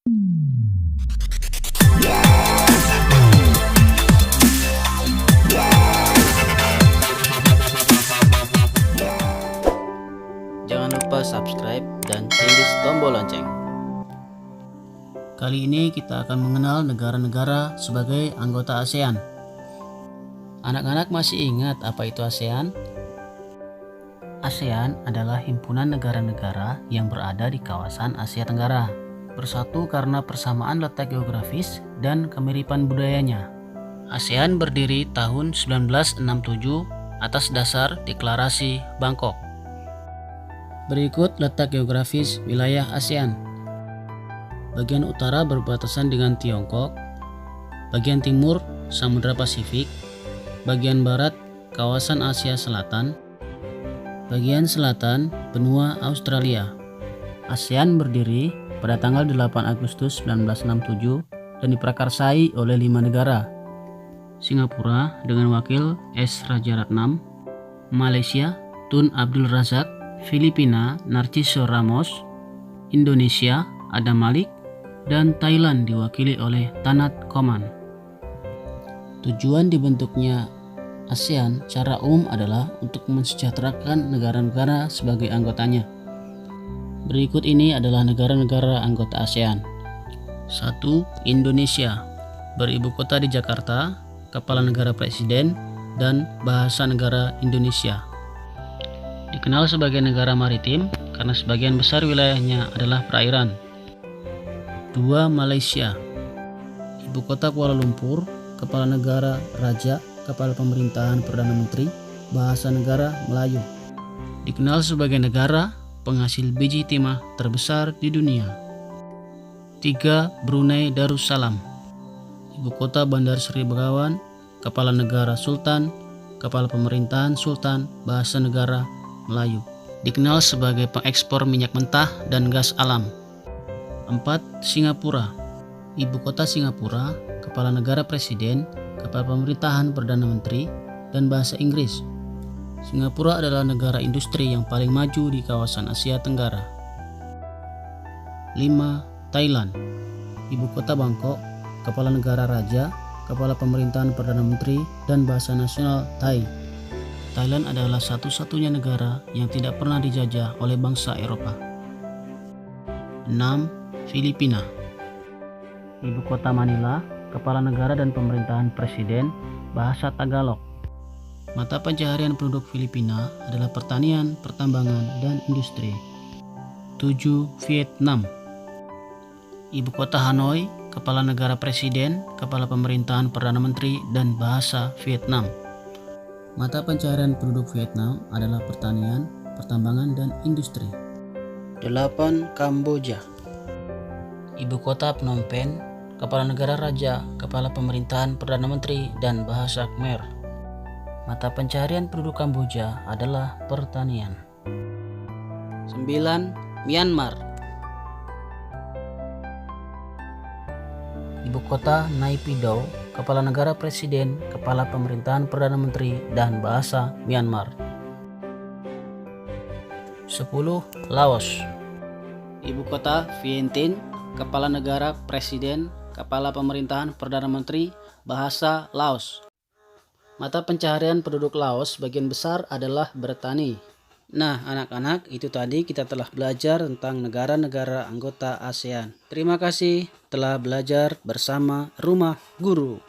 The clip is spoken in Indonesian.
Jangan lupa subscribe dan tindis tombol lonceng. Kali ini kita akan mengenal negara-negara sebagai anggota ASEAN. Anak-anak masih ingat apa itu ASEAN? ASEAN adalah himpunan negara-negara yang berada di kawasan Asia Tenggara, bersatu karena persamaan letak geografis dan kemiripan budayanya. ASEAN berdiri tahun 1967 atas dasar Deklarasi Bangkok. Berikut letak geografis wilayah ASEAN. Bagian utara berbatasan dengan Tiongkok, bagian timur Samudra Pasifik, bagian barat kawasan Asia Selatan, bagian selatan benua Australia. ASEAN berdiri pada tanggal 8 Agustus 1967 dan diprakarsai oleh 5 negara. Singapura dengan wakil S. Rajaratnam, Malaysia Tun Abdul Razak, Filipina Narciso Ramos, Indonesia Adam Malik, dan Thailand diwakili oleh Tanat Koman. Tujuan dibentuknya ASEAN secara umum adalah untuk mensejahterakan negara-negara sebagai anggotanya. Berikut ini adalah negara-negara anggota ASEAN. 1. Indonesia, beribu kota di Jakarta, kepala negara presiden, dan bahasa negara Indonesia. Dikenal sebagai negara maritim karena sebagian besar wilayahnya adalah perairan. 2. Malaysia, ibu kota Kuala Lumpur, kepala negara raja, kepala pemerintahan Perdana Menteri, bahasa negara Melayu. Dikenal sebagai negara penghasil biji timah terbesar di dunia. 3. Brunei Darussalam, ibu kota Bandar Seri Begawan, kepala negara Sultan, kepala pemerintahan Sultan, bahasa negara Melayu. Dikenal sebagai pengekspor minyak mentah dan gas alam. 4. Singapura, ibu kota Singapura, kepala negara presiden, kepala pemerintahan Perdana Menteri, dan bahasa Inggris. Singapura adalah negara industri yang paling maju di kawasan Asia Tenggara. 5. Thailand, ibu kota Bangkok, kepala negara raja, kepala pemerintahan Perdana Menteri, dan bahasa nasional Thai. Thailand adalah satu-satunya negara yang tidak pernah dijajah oleh bangsa Eropa. 6. Filipina, ibu kota Manila, kepala negara dan pemerintahan presiden, bahasa Tagalog. Mata pencaharian penduduk Filipina adalah pertanian, pertambangan, dan industri. 7. Vietnam, ibu kota Hanoi, kepala negara presiden, kepala pemerintahan Perdana Menteri, dan bahasa Vietnam. Mata pencaharian penduduk Vietnam adalah pertanian, pertambangan, dan industri. 8. Kamboja, ibu kota Phnom Penh, kepala negara raja, kepala pemerintahan Perdana Menteri, dan bahasa Khmer. Mata pencaharian penduduk Kamboja adalah pertanian. 9. Myanmar, ibu kota Naypyidaw, kepala negara presiden, kepala pemerintahan Perdana Menteri, dan bahasa Myanmar. 10. Laos, ibu kota Vientiane, kepala negara presiden, kepala pemerintahan Perdana Menteri, bahasa Laos. Mata pencaharian penduduk Laos sebagian besar adalah bertani. Nah, anak-anak, itu tadi kita telah belajar tentang negara-negara anggota ASEAN. Terima kasih telah belajar bersama Rumah Guru.